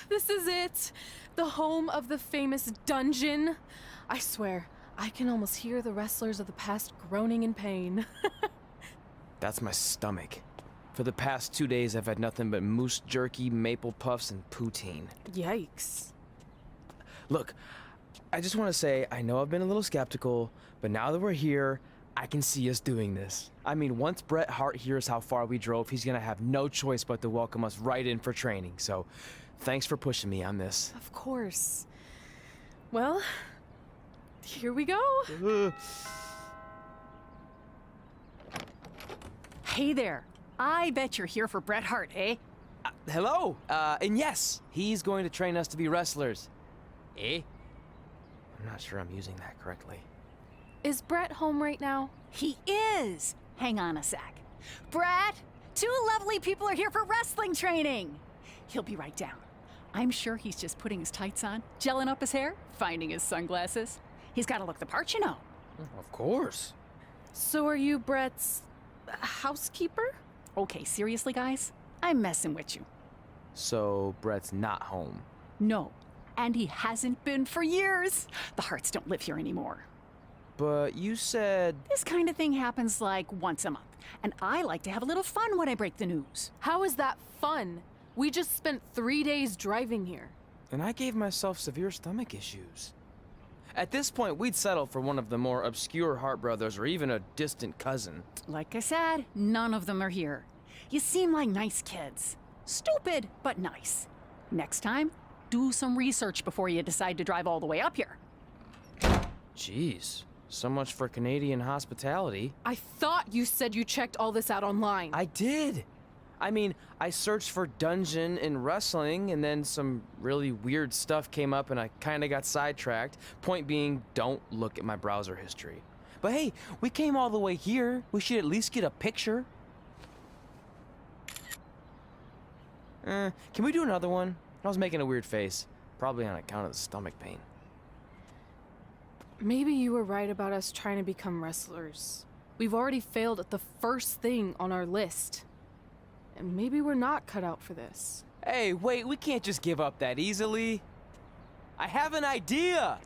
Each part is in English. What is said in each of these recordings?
This is it. The home of the famous dungeon. I swear, I can almost hear the wrestlers of the past groaning in pain. That's my stomach. For the past 2 days, I've had nothing but moose jerky, maple puffs, and poutine. Yikes. Look, I just want to say, I know I've been a little skeptical, but now that we're here, I can see us doing this. I mean, once Bret Hart hears how far we drove, he's gonna have no choice but to welcome us right in for training. So, thanks for pushing me on this. Of course. Well, here we go. Hey there. I bet you're here for Bret Hart, eh? Hello, and yes, he's going to train us to be wrestlers. Eh? I'm not sure I'm using that correctly. Is Bret home right now? He is! Hang on a sec. Bret, 2 lovely people are here for wrestling training. He'll be right down. I'm sure he's just putting his tights on, gelling up his hair, finding his sunglasses. He's got to look the part, you know. Of course. So are you Bret's housekeeper? Okay, seriously, guys? I'm messing with you. So, Bret's not home. No, and he hasn't been for years. The Harts don't live here anymore. But you said... This kind of thing happens like once a month, and I like to have a little fun when I break the news. How is that fun? We just spent 3 days driving here. And I gave myself severe stomach issues. At this point, we'd settle for one of the more obscure Hart brothers or even a distant cousin. Like I said, none of them are here. You seem like nice kids. Stupid, but nice. Next time, do some research before you decide to drive all the way up here. Jeez, so much for Canadian hospitality. I thought you said you checked all this out online. I did. I mean, I searched for dungeon and wrestling, and then some really weird stuff came up and I kind of got sidetracked. Point being, don't look at my browser history. But hey, we came all the way here. We should at least get a picture. Can we do another one? I was making a weird face, probably on account of the stomach pain. Maybe you were right about us trying to become wrestlers. We've already failed at the first thing on our list. And maybe we're not cut out for this. Hey, wait, we can't just give up that easily. I have an idea!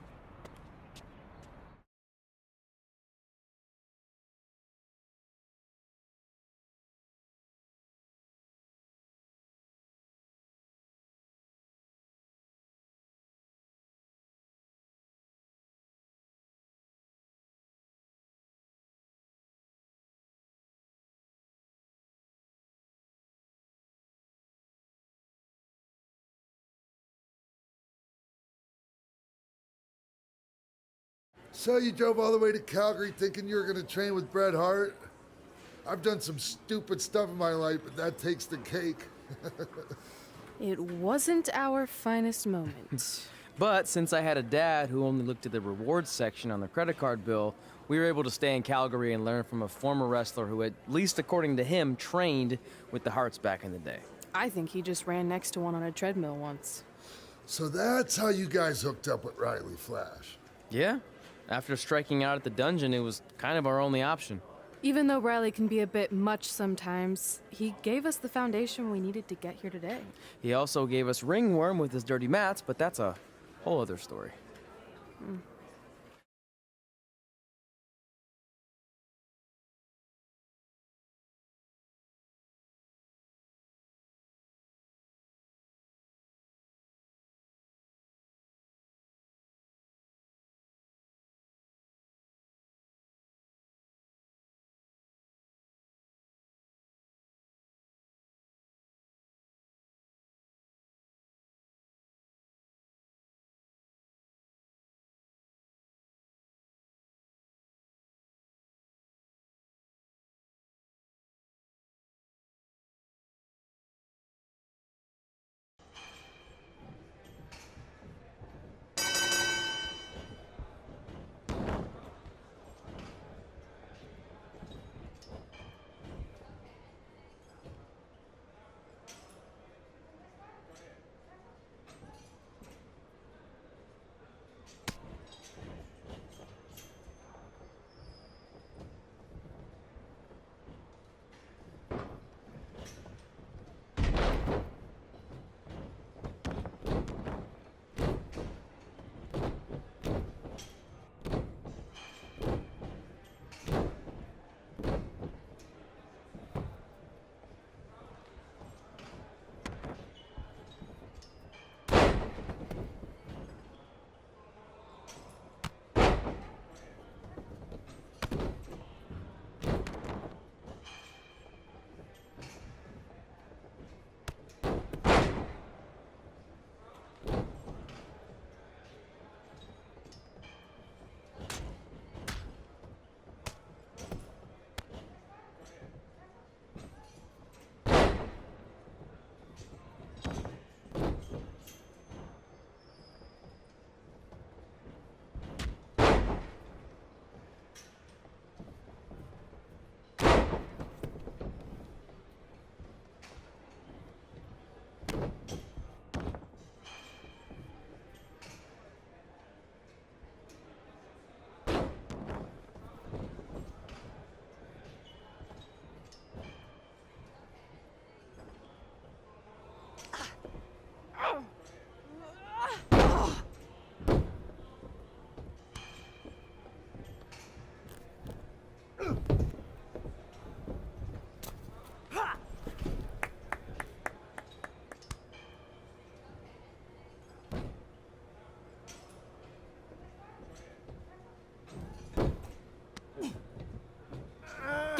So you drove all the way to Calgary thinking you were going to train with Bret Hart? I've done some stupid stuff in my life, but that takes the cake. It wasn't our finest moment. But since I had a dad who only looked at the rewards section on the credit card bill, we were able to stay in Calgary and learn from a former wrestler who, at least according to him, trained with the Harts back in the day. I think he just ran next to one on a treadmill once. So that's how you guys hooked up with Riley Flash. Yeah. After striking out at the dungeon, it was kind of our only option. Even though Riley can be a bit much sometimes, he gave us the foundation we needed to get here today. He also gave us ringworm with his dirty mats, but that's a whole other story.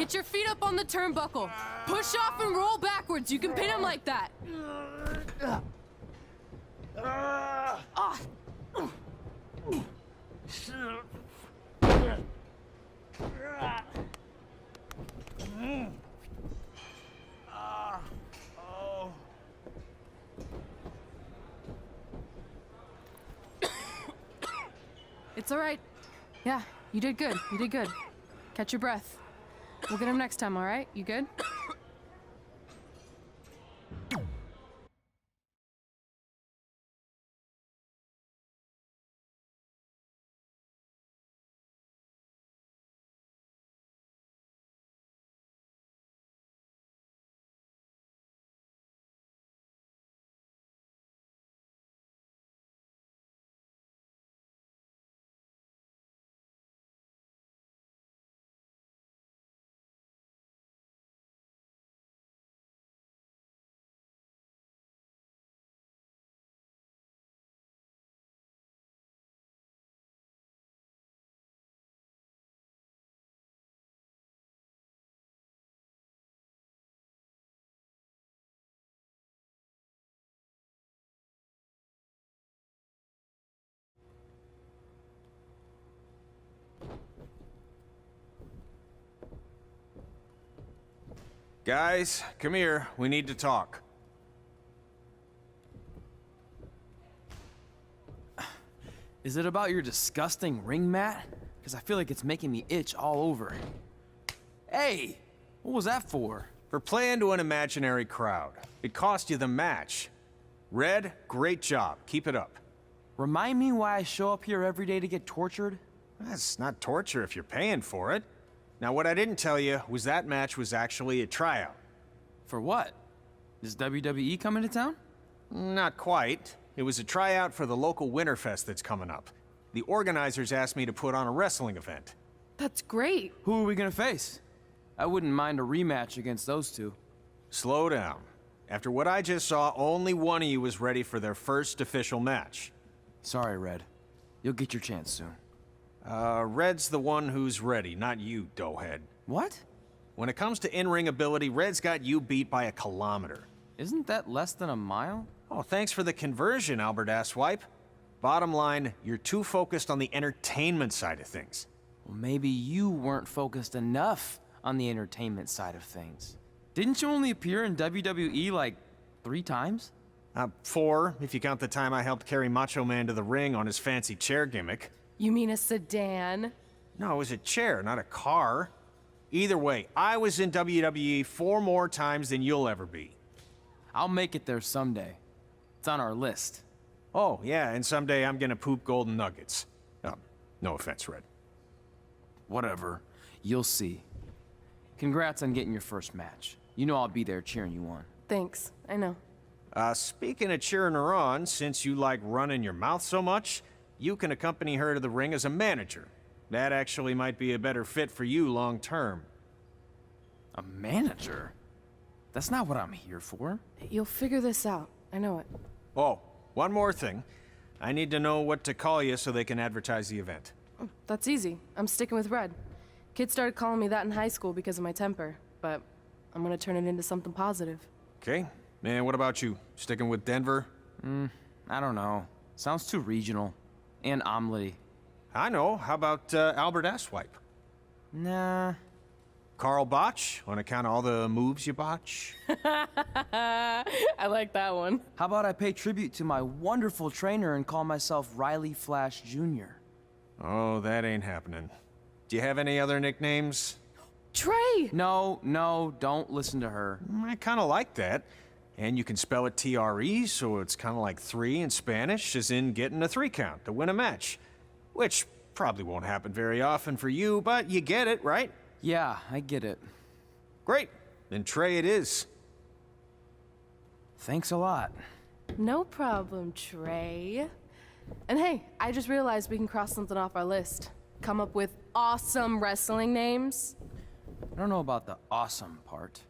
Get your feet up on the turnbuckle. Push off and roll backwards. You can pin him like that. Ah. It's all right. Yeah, you did good. You did good. Catch your breath. We'll get him next time, all right? You good? Guys, come here. We need to talk. Is it about your disgusting ring mat? Because I feel like it's making me itch all over. Hey, what was that for? For playing to an imaginary crowd. It cost you the match. Red, great job. Keep it up. Remind me why I show up here every day to get tortured? That's not torture if you're paying for it. Now, what I didn't tell you was that match was actually a tryout. For what? Is WWE coming to town? Not quite. It was a tryout for the local Winterfest that's coming up. The organizers asked me to put on a wrestling event. That's great. Who are we gonna face? I wouldn't mind a rematch against those two. Slow down. After what I just saw, only one of you was ready for their first official match. Sorry, Red. You'll get your chance soon. Red's the one who's ready, not you, doughhead. What? When it comes to in-ring ability, Red's got you beat by a kilometer. Isn't that less than a mile? Oh, thanks for the conversion, Albert Asswipe. Bottom line, you're too focused on the entertainment side of things. Well, maybe you weren't focused enough on the entertainment side of things. Didn't you only appear in WWE like 3 times? 4, if you count the time I helped carry Macho Man to the ring on his fancy chair gimmick. You mean a sedan? No, it was a chair, not a car. Either way, I was in WWE 4 more times than you'll ever be. I'll make it there someday. It's on our list. Oh, yeah, and someday I'm gonna poop golden nuggets. No offense, Red. Whatever. You'll see. Congrats on getting your first match. You know I'll be there cheering you on. Thanks. I know. Speaking of cheering her on, since you like running your mouth so much, you can accompany her to the ring as a manager. That actually might be a better fit for you long term. A manager? That's not what I'm here for. You'll figure this out. I know it. Oh, one more thing. I need to know what to call you so they can advertise the event. Oh, that's easy. I'm sticking with Red. Kids started calling me that in high school because of my temper, but I'm gonna turn it into something positive. Okay. And what about you? Sticking with Denver? I don't know. Sounds too regional. And omelette-y. I know. How about Albert Asswipe? Nah. Carl Botch, on account of all the moves you botch? I like that one. How about I pay tribute to my wonderful trainer and call myself Riley Flash Jr.? Oh, that ain't happening. Do you have any other nicknames? Trey! No, don't listen to her. I kind of like that. And you can spell it T-R-E, so it's kind of like 3 in Spanish, as in getting a 3 count to win a match. Which probably won't happen very often for you, but you get it, right? Yeah, I get it. Great. Then Trey it is. Thanks a lot. No problem, Trey. And hey, I just realized we can cross something off our list. Come up with awesome wrestling names. I don't know about the awesome part.